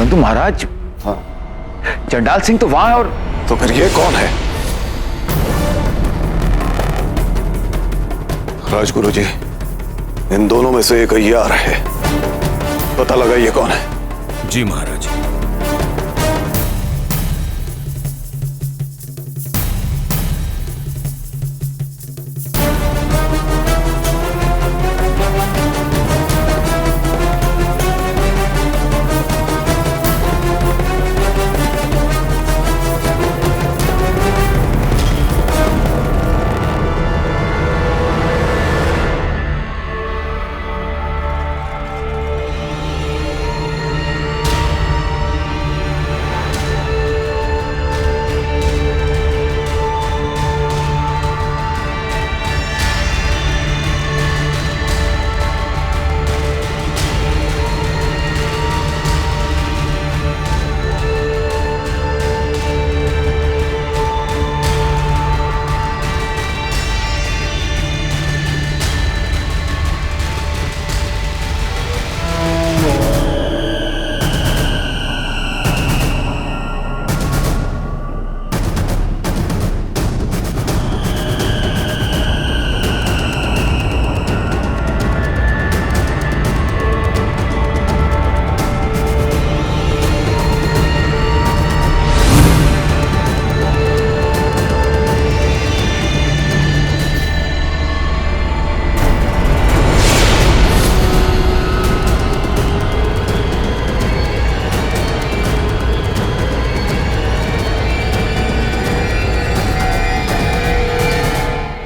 परंतु महाराज, हाँ, चंडाल सिंह तो वहां है। और तो फिर ये कौन है? राजगुरु जी, इन दोनों में से एक अय्यार है, पता लगाइए कौन है। जी महाराज।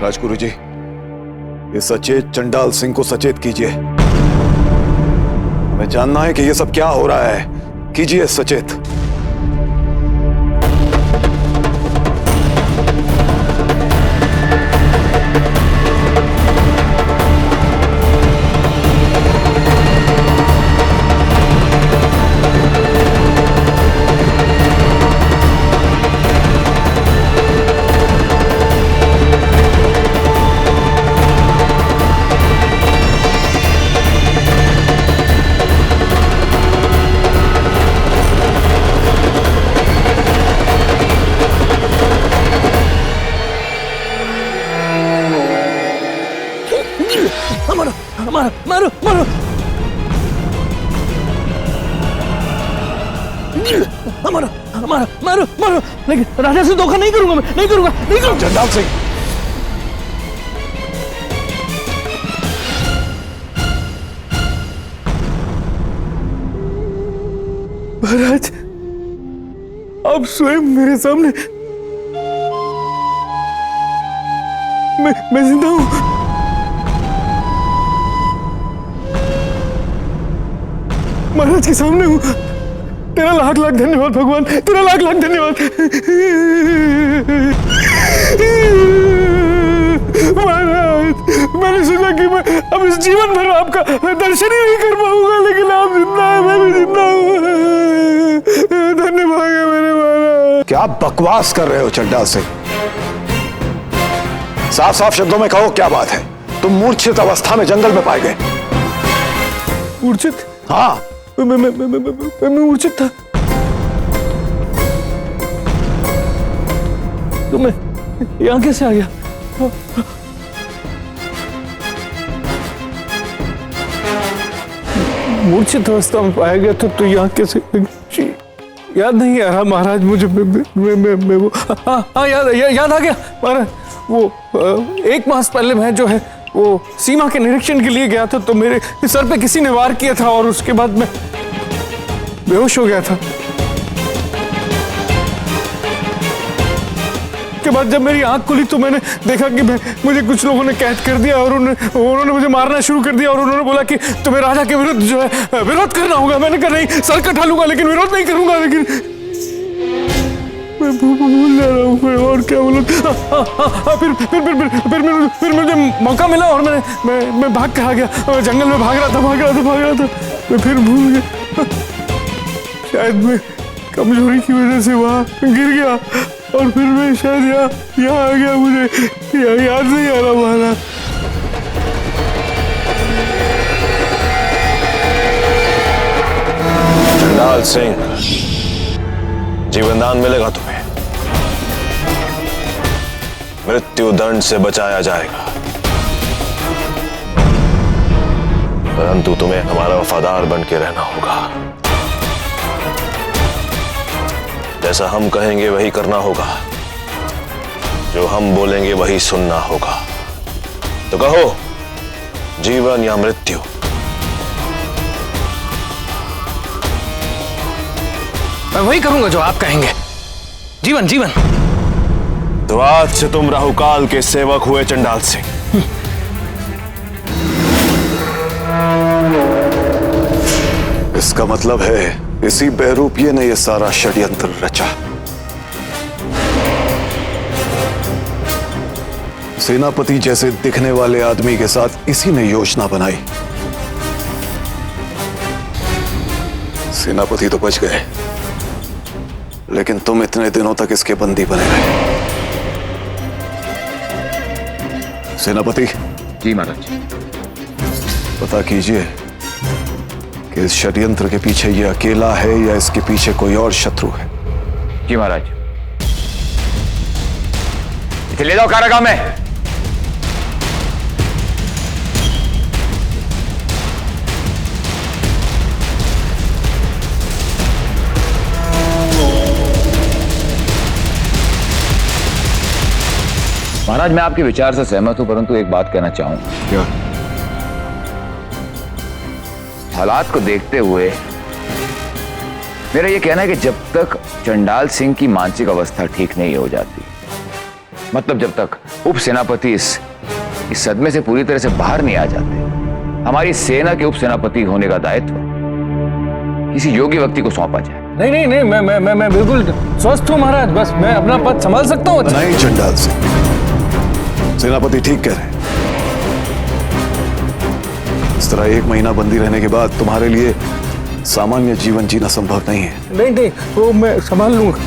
राजगुरु जी, ये सचेत चंडाल सिंह को सचेत कीजिए। हमें जानना है कि ये सब क्या हो रहा है। कीजिए सचेत। मारो मारो मारो मारो। मारो मारो मारो मारो, लेकिन राजा से धोखा नहीं करूंगा, मैं नहीं करूंगा, नहीं करूंगा। चंडाल सिंह, महाराज, आप स्वयं मेरे सामने। मैं जिंदा हूं। महाराज के सामने हूं। तेरा लाख लाख धन्यवाद भगवान, तेरा लाख लाख धन्यवाद। महाराज, मैंने सोचा कि मैं अब इस जीवन भर आपका दर्शन ही नहीं कर पाऊंगा, लेकिन आप जिंदा है, मैं भी जिंदा हूं। धन्यवाद है मेरे महाराज। क्या बकवास कर रहे हो चंडाल सिंह? साफ साफ शब्दों में कहो, क्या बात है? तुम मूर्छित अवस्था में जंगल में पाए गए। मूर्छित? हाँ, मैं मूर्छित था। तो मैं यहां कैसे आ गया? मूर्छित अवस्था में पाया गया तो यहाँ कैसे? याद नहीं आ रहा महाराज मुझे। मैं वो हाँ याद आ गया महाराज। वो 1 मास पहले मैं जो है वो सीमा के निरीक्षण के लिए गया था, तो मेरे सर पे किसी ने वार किया था और उसके बाद मैं बेहोश हो गया था। के बाद जब मेरी आंख खुली तो मैंने देखा कि मुझे कुछ लोगों ने कैद कर दिया और उन्होंने मुझे मारना शुरू कर दिया और उन्होंने बोला कि तुम्हें राजा के विरुद्ध जो है विरोध करना होगा। मैंने कहा नहीं, सर कटा लूंगा लेकिन विरोध नहीं करूंगा। लेकिन मैं भूल जा रहा हूँ, मैं और क्या बोलूं। फिर मुझे मौका मिला और मैं भाग के आ गया। जंगल में भाग रहा था। मैं फिर भूल गया। शायद मैं कमजोरी की वजह से वहां गिर गया और फिर मैं शायद यहाँ आ गया। मुझे याद नहीं आ रहा महाराज। चंडाल सिंह, जीवनदान मिलेगा तुम्हें, मृत्यु दंड से बचाया जाएगा, परंतु तुम्हें हमारा वफादार बन के रहना होगा। जैसा हम कहेंगे वही करना होगा, जो हम बोलेंगे वही सुनना होगा। तो कहो, जीवन या मृत्यु? मैं वही करूंगा जो आप कहेंगे। जीवन जीवन। तो आज से तुम राहुकाल के सेवक हुए चंडाल सिंह। इसका मतलब है इसी बहरूपिये ने यह सारा षड्यंत्र रचा। सेनापति जैसे दिखने वाले आदमी के साथ इसी ने योजना बनाई। सेनापति तो बच गए, लेकिन तुम इतने दिनों तक इसके बंदी बने रहे। सेनापति। जी महाराज। पता कीजिए कि इस षड्यंत्र के पीछे ये अकेला है या इसके पीछे कोई और शत्रु है। जी महाराज। इसे ले जाओ कारागाह में। महाराज, मैं आपके विचार से सहमत हूं, परंतु एक बात कहना चाहूंगा। क्या? हालात को देखते हुए मेरा यह कहना है कि जब तक चंडाल सिंह की मानसिक अवस्था ठीक नहीं हो जाती, मतलब जब तक उप सेनापति इस सदमे से पूरी तरह से बाहर नहीं आ जाते, हमारी सेना के उप सेनापति होने का दायित्व किसी योग्य व्यक्ति को सौंपा जाए। नहीं नहीं नहीं, मैं बिल्कुल स्वस्थ हूँ महाराज। बस मैं अपना पद संभाल सकता हूँ। नहीं चंडाल सिंह, सेनापति ठीक कह रहे हैं। इस तरह 1 महीना बंदी रहने के बाद तुम्हारे लिए सामान्य जीवन जीना संभव नहीं है। नहीं नहीं, वो मैं संभाल लूंगा।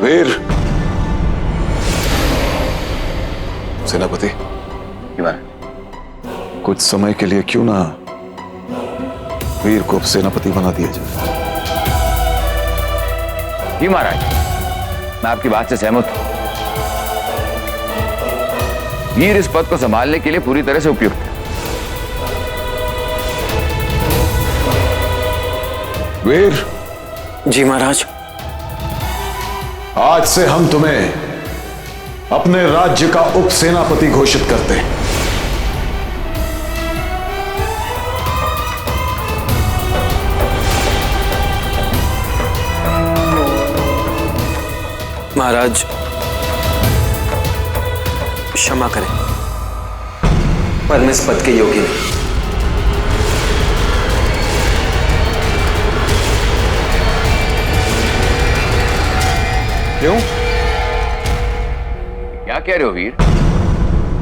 वीर। सेनापति, कुछ समय के लिए क्यों ना वीर को सेनापति बना दिया जाए। जी महाराज, मैं आपकी बात से सहमत हूं। वीर इस पद को संभालने के लिए पूरी तरह से उपयुक्त है। वीर। जी महाराज। आज से हम तुम्हें अपने राज्य का उप सेनापति घोषित करते हैं। महाराज क्षमा करें, पर मैं इस पद के योग्य नहीं। क्यों? क्या कह रहे हो वीर?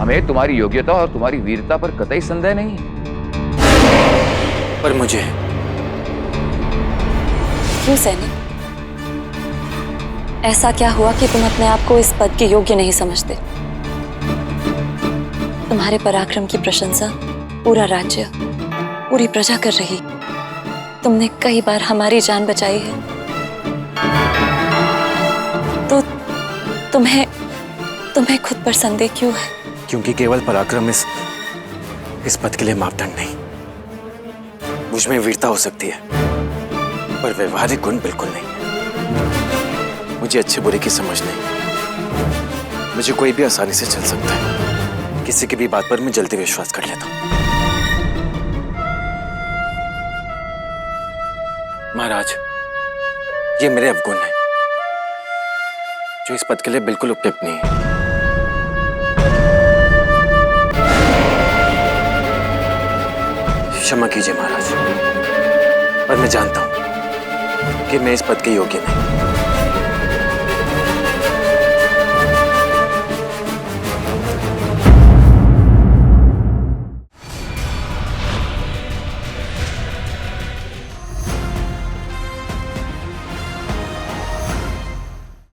हमें तुम्हारी योग्यता और तुम्हारी वीरता पर कतई संदेह नहीं है। पर मुझे। क्यों सैनिक? ऐसा क्या हुआ कि तुम अपने आप को इस पद के योग्य नहीं समझते? तुम्हारे पराक्रम की प्रशंसा पूरा राज्य, पूरी प्रजा कर रही। तुमने कई बार हमारी जान बचाई है, तो तुम्हें खुद पर संदेह क्यों है? क्योंकि केवल पराक्रम इस पद के लिए मापदंड नहीं। मुझ में वीरता हो सकती है, पर व्यवहारिक गुण बिल्कुल नहीं। मुझे अच्छे बुरे की समझ नहीं। मुझे कोई भी आसानी से चल सकता है। किसी की भी बात पर मैं जल्दी विश्वास कर लेता हूं। महाराज, ये मेरे अवगुण हैं, जो इस पद के लिए बिल्कुल उपयुक्त नहीं है। क्षमा कीजिए महाराज, पर मैं जानता हूं कि मैं इस पद के योग्य नहीं।